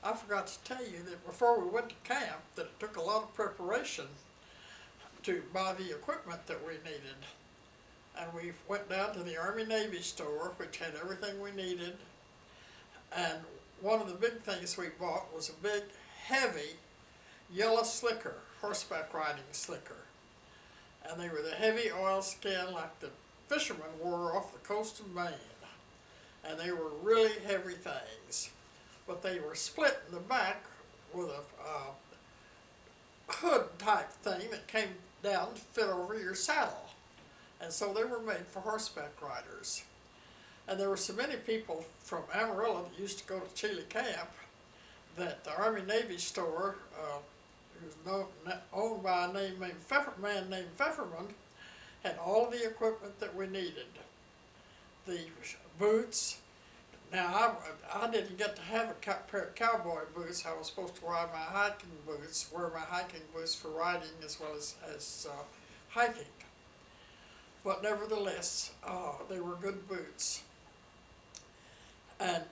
I forgot to tell you that before we went to camp, that it took a lot of preparation to buy the equipment that we needed. And we went down to the Army-Navy store, which had everything we needed. And one of the big things we bought was a big, heavy, yellow slicker, horseback riding slicker. And they were the heavy oilskin like the fishermen wore off the coast of Maine. And they were really heavy things. But they were split in the back with a hood type thing that came down to fit over your saddle. And so they were made for horseback riders. And there were so many people from Amarillo that used to go to Cheley Camp that the Army-Navy store, who's owned by a man named Pfefferman, had all the equipment that we needed. The boots. Now, I didn't get to have a pair of cowboy boots. I was supposed to wear my hiking boots for riding as well as hiking. But nevertheless, they were good boots. And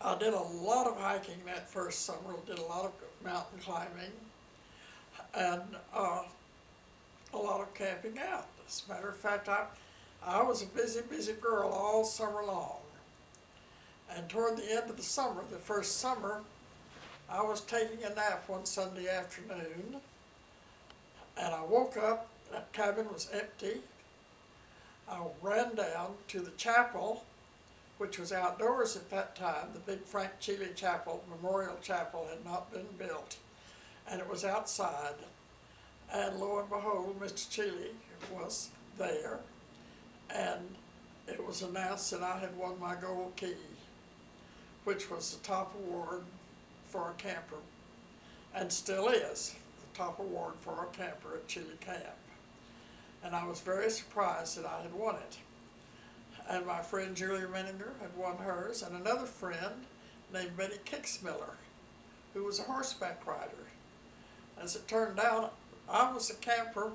I did a lot of hiking that first summer, did a lot of mountain climbing, and a lot of camping out. As a matter of fact, I was a busy girl all summer long. And toward the end of the summer, the first summer, I was taking a nap one Sunday afternoon, and I woke up, that cabin was empty. I ran down to the chapel, which was outdoors at that time. The big Frank Cheley Chapel, Memorial Chapel, had not been built, and it was outside. And lo and behold, Mr. Cheley was there, and it was announced that I had won my gold key, which was the top award for a camper, and still is the top award for a camper at Cheley Camp. And I was very surprised that I had won it. And my friend Julia Menninger had won hers, and another friend named Betty Kicksmiller, who was a horseback rider. As it turned out, I was the camper,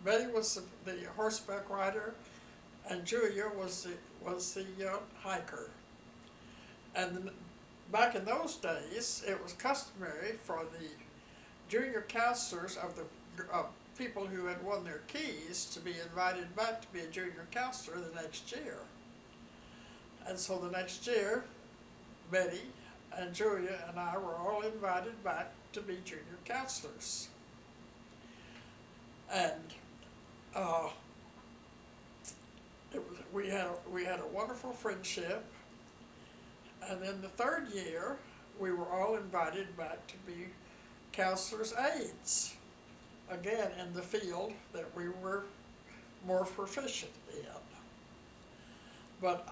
Betty was the horseback rider, and Julia was the hiker. And back in those days, it was customary for the junior counselors of the people who had won their keys to be invited back to be a junior counselor the next year. And so the next year, Betty and Julia and I were all invited back to be junior counselors. And we had a wonderful friendship. And then the third year, we were all invited back to be counselors' aides, again in the field that we were more proficient in. But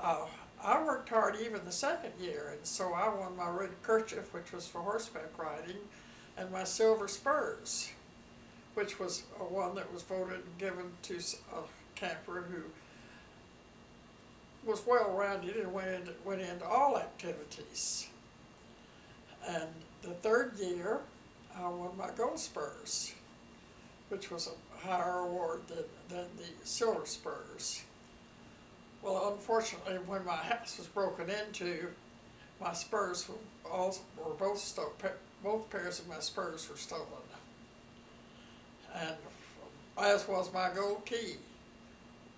I worked hard even the second year, and so I won my red kerchief, which was for horseback riding, and my silver spurs, which was one that was voted and given to a camper who was well-rounded and went into all activities. And the third year, I won my gold spurs, which was a higher award than the silver spurs. Well, unfortunately, when my house was broken into, my spurs were both pairs of my spurs were stolen. And as was my gold key.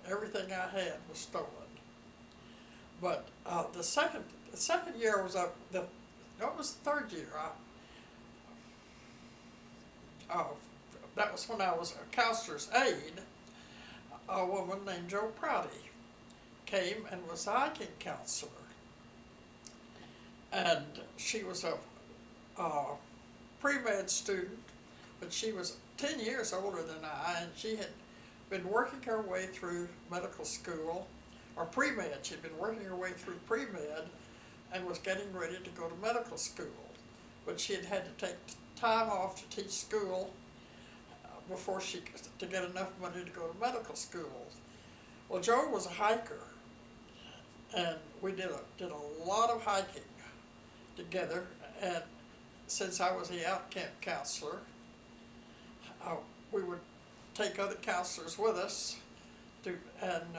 Everything I had was stolen. But the second year was that was the third year. That was when I was a counselor's aide. A woman named Jo Prouty came and was a hiking counselor. And she was a pre-med student, but she was 10 years older than I, and she had been working her way through medical school, or pre-med. She'd been working her way through pre-med and was getting ready to go to medical school. But she had had to take time off to teach school to get enough money to go to medical school. Well, Jo was a hiker, and we did a lot of hiking together. And since I was the out-camp counselor, we would take other counselors with us, and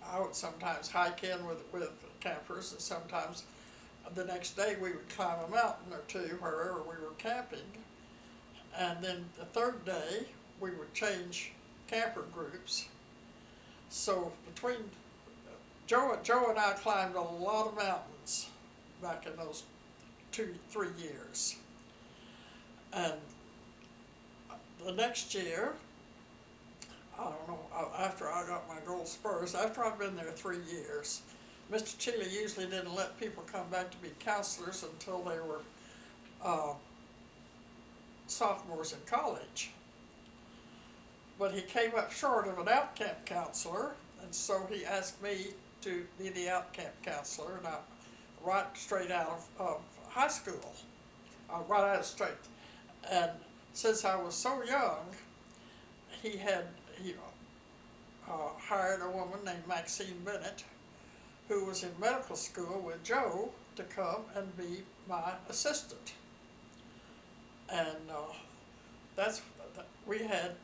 I would sometimes hike in with campers, and sometimes the next day we would climb a mountain or two wherever we were camping. And then the third day we would change camper groups. So between Joe and I climbed a lot of mountains back in those 3 years. And the next year, I don't know, after I got my gold spurs, after I'd been there 3 years, Mr. Cheley usually didn't let people come back to be counselors until they were sophomores in college. But he came up short of an out-camp counselor, and so he asked me to be the out-camp counselor, and I right straight out of high school, right out of straight. And since I was so young, he hired a woman named Maxine Bennett, who was in medical school with Joe, to come and be my assistant. And we had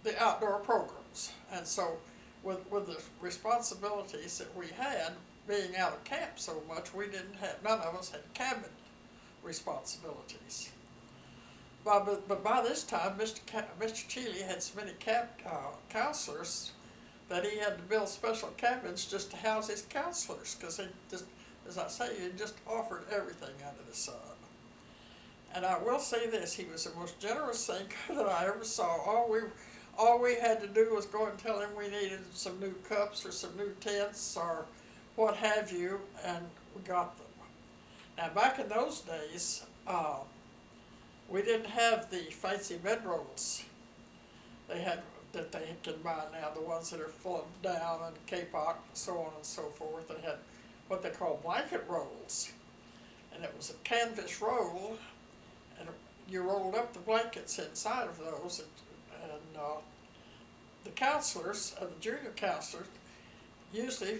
the outdoor programs. And so with the responsibilities that we had, being out of camp so much, none of us had cabin responsibilities. But by this time, Mr. Cheley had so many counselors that he had to build special cabins just to house his counselors, because he just, as I say, he just offered everything under the sun. And I will say this, he was the most generous thinker that I ever saw. All we had to do was go and tell him we needed some new cups or some new tents or what have you, and we got them. Now back in those days, we didn't have the fancy bedrolls that they can buy now, the ones that are full of down and kapok and so on and so forth. They had what they call blanket rolls, and it was a canvas roll, and you rolled up the blankets inside of those, and the counselors, the junior counselors, usually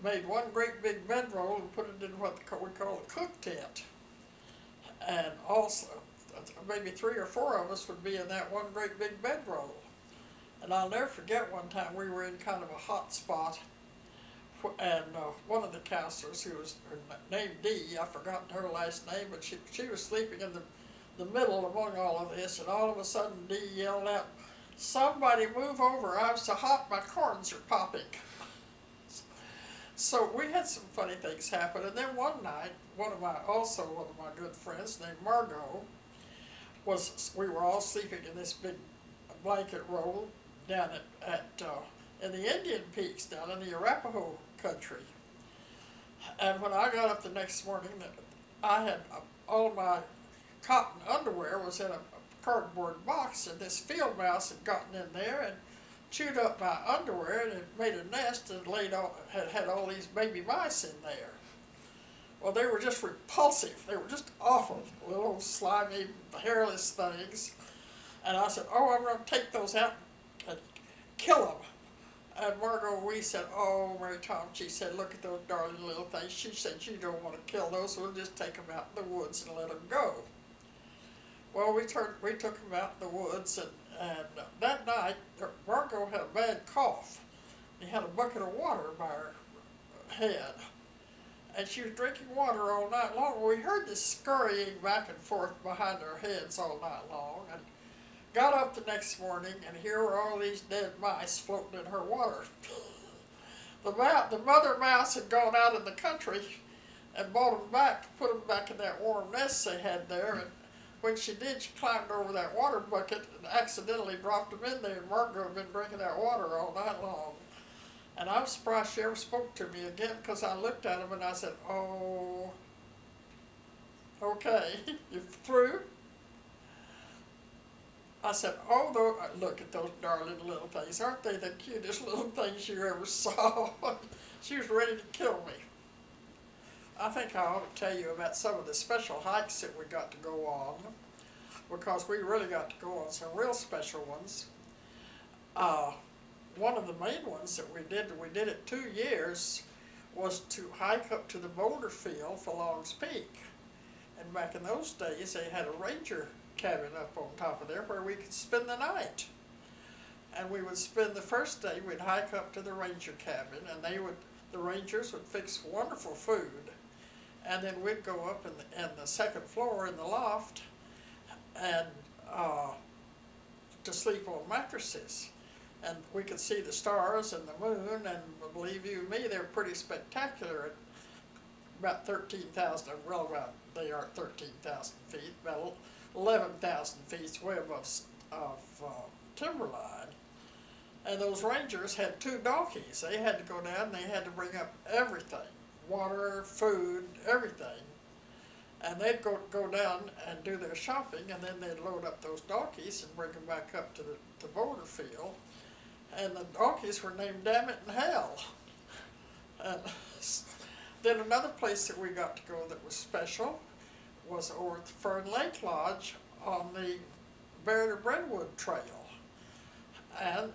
made one great big bedroll and put it in what we call a cook tent. And also, maybe 3 or 4 of us would be in that one great big bedroll. And I'll never forget one time we were in kind of a hot spot, and one of the counselors, who was named Dee, I've forgotten her last name, but she was sleeping in the middle among all of this, and all of a sudden Dee yelled out, "Somebody move over, I'm so hot my corns are popping." So we had some funny things happen, and then one night, one of my good friends named Margot, we were all sleeping in this big blanket roll down in the Indian Peaks, down in the Arapaho country. And when I got up the next morning, I had all my cotton underwear was in a cardboard box, and this field mouse had gotten in there and chewed up my underwear, and it made a nest and had all these baby mice in there. Well, they were just repulsive. They were just awful, little slimy, hairless things. And I said, "Oh, I'm going to take those out and kill them." And Margot Wee said, "Oh, Mary Tom," she said, "look at those darling little things." She said, "You don't want to kill those, we'll just take them out in the woods and let them go." Well, we took them out in the woods, and that night, Margot had a bad cough. She had a bucket of water by her head, and she was drinking water all night long. We heard this scurrying back and forth behind our heads all night long, and got up the next morning, and here were all these dead mice floating in her water. The mother mouse had gone out in the country and brought them back, put them back in that warm nest they had there, and when she did, she climbed over that water bucket and accidentally dropped them in there, and Margot had been drinking that water all night long. And I'm surprised she ever spoke to me again, because I looked at him and I said, "Oh, okay, you're through?" I said, "Oh, look at those darling little things. Aren't they the cutest little things you ever saw?" She was ready to kill me. I think I ought to tell you about some of the special hikes that we got to go on, because we really got to go on some real special ones. One of the main ones that we did it 2 years, was to hike up to the boulder field for Long's Peak. And back in those days, they had a ranger cabin up on top of there where we could spend the night. And we would spend the first day, we'd hike up to the ranger cabin, and they would the Rangers would fix wonderful food, and then we'd go up in the second floor in the loft and to sleep on mattresses. And we could see the stars and the moon, and believe you me, they're pretty spectacular at about 13,000, well, they are 13,000 feet, about 11,000 feet way above timberline. And those Rangers had 2 donkeys. They had to go down and they had to bring up everything, water, food, everything. And they'd go down and do their shopping, and then they'd load up those donkeys and bring them back up to the border field. And the donkeys were named Dammit and Hell. And then another place that we got to go that was special was over at the Fern Lake Lodge on the Bear to Brentwood Trail. And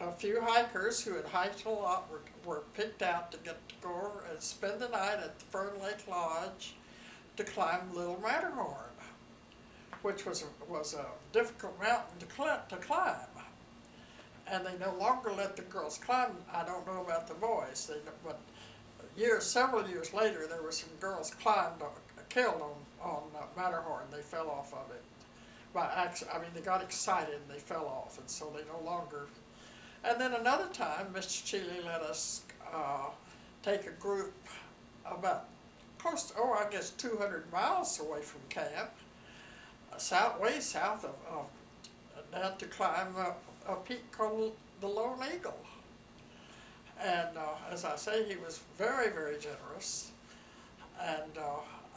a few hikers who had hiked a lot were picked out to get to go and spend the night at the Fern Lake Lodge to climb Little Matterhorn, which was a difficult mountain to climb. And they no longer let the girls climb. I don't know about the boys, but several years later, there were some girls killed on Matterhorn. They fell off of it by accident. I mean, they got excited and they fell off, and so they no longer. And then another time, Mr. Cheley let us take a group about close to, I guess 200 miles away from camp, way south of down to climb a peak called the Lone Eagle. And as I say, he was very, very generous. And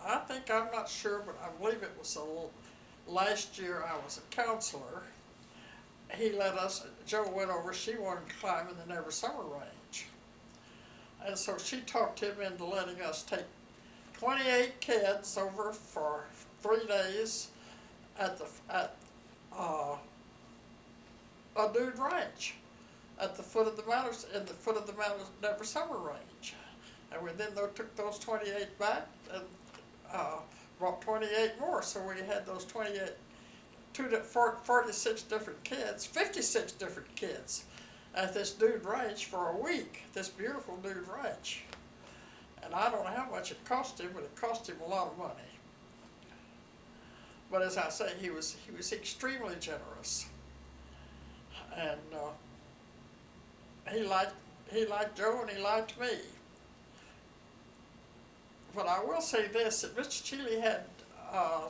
I'm not sure, but I believe it was last year I was a counselor. He let us, Joe went over, she wanted to climb in the Never Summer Range. And so she talked him into letting us take 28 kids over for 3 days at a dude ranch at the foot of the mountains, in the foot of the mountains Never Summer Range. And we then took those 28 back and brought 28 more, so we had those 46 different kids, 56 different kids at this dude ranch for a week, this beautiful dude ranch. And I don't know how much it cost him, but it cost him a lot of money. But as I say, he was extremely generous. And he liked Joe and he liked me. But I will say this, that Mr. Cheley had a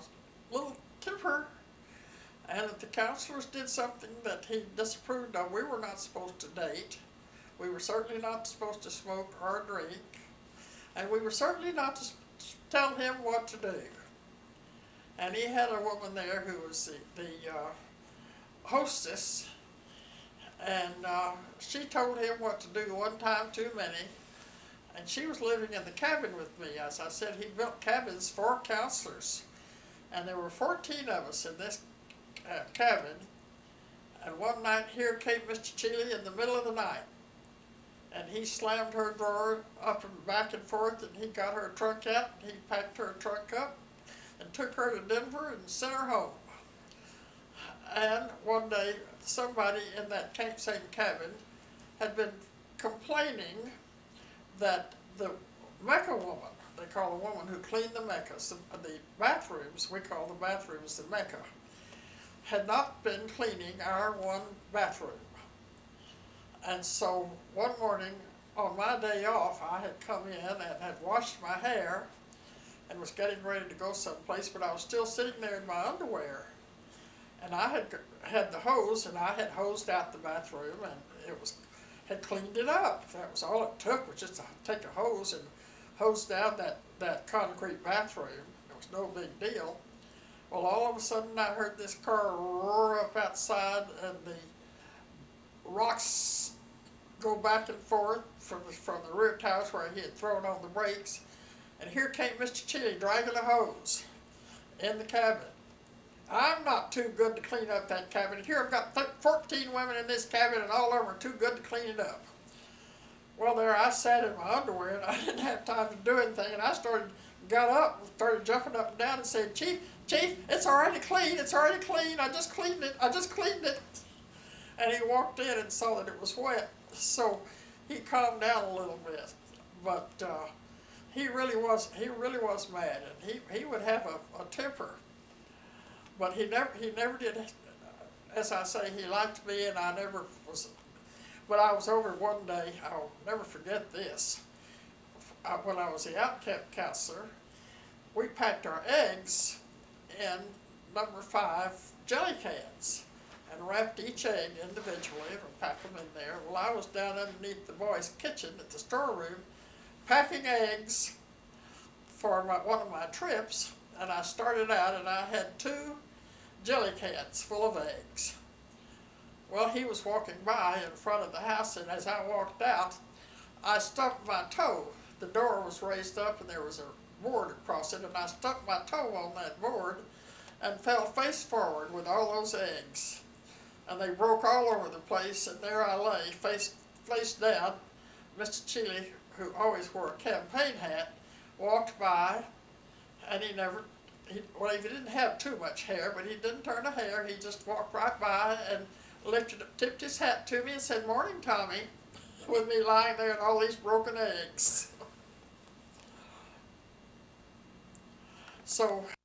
little temper, and that the counselors did something that he disapproved of. We were not supposed to date. We were certainly not supposed to smoke or drink. And we were certainly not to tell him what to do. And he had a woman there who was the hostess, and she told him what to do one time too many. And she was living in the cabin with me. As I said, he built cabins for counselors. And there were 14 of us in this cabin. And one night here came Mr. Cheley in the middle of the night. And he slammed her drawer up and back and forth, and he got her trunk out, and he packed her trunk up and took her to Denver and sent her home. And one day, somebody in that same cabin had been complaining that the Mecca woman, they call the woman who cleaned the Meccas, the bathrooms, we call the bathrooms the Mecca, had not been cleaning our one bathroom. And so one morning, on my day off, I had come in and had washed my hair and was getting ready to go someplace, but I was still sitting there in my underwear. And I had the hose, and I had hosed out the bathroom, and had cleaned it up. That was all it took, was just to take a hose and hose down that concrete bathroom. It was no big deal. Well, all of a sudden I heard this car roar up outside, and the rocks go back and forth from the rear tires where he had thrown on the brakes. And here came Mr. Cheley dragging a hose in the cabin. I'm not too good to clean up that cabin. Here I've got 14 women in this cabin, and all of them are too good to clean it up. Well, there I sat in my underwear, and I didn't have time to do anything, and I got up and started jumping up and down and said, Chief, it's already clean, I just cleaned it. And he walked in and saw that it was wet, so he calmed down a little bit. but he really was mad, and he would have a temper, but he never did. As I say, he liked me, and I never was. But I was over one day. I'll never forget this. When I was the out-camp counselor, we packed our eggs in number 5 jelly cans and wrapped each egg individually and packed them in there. Well, I was down underneath the boys' kitchen at the storeroom packing eggs for one of my trips, and I started out and I had 2 jelly cans full of eggs. Well, he was walking by in front of the house, and as I walked out, I stubbed my toe. The door was raised up and there was a board across it, and I stuck my toe on that board and fell face forward with all those eggs. And they broke all over the place, and there I lay, face down. Mr. Cheley, who always wore a campaign hat, walked by, and he didn't have too much hair, but he didn't turn a hair. He just walked right by and tipped his hat to me and said, "Morning, Tommy," with me lying there and all these broken eggs. So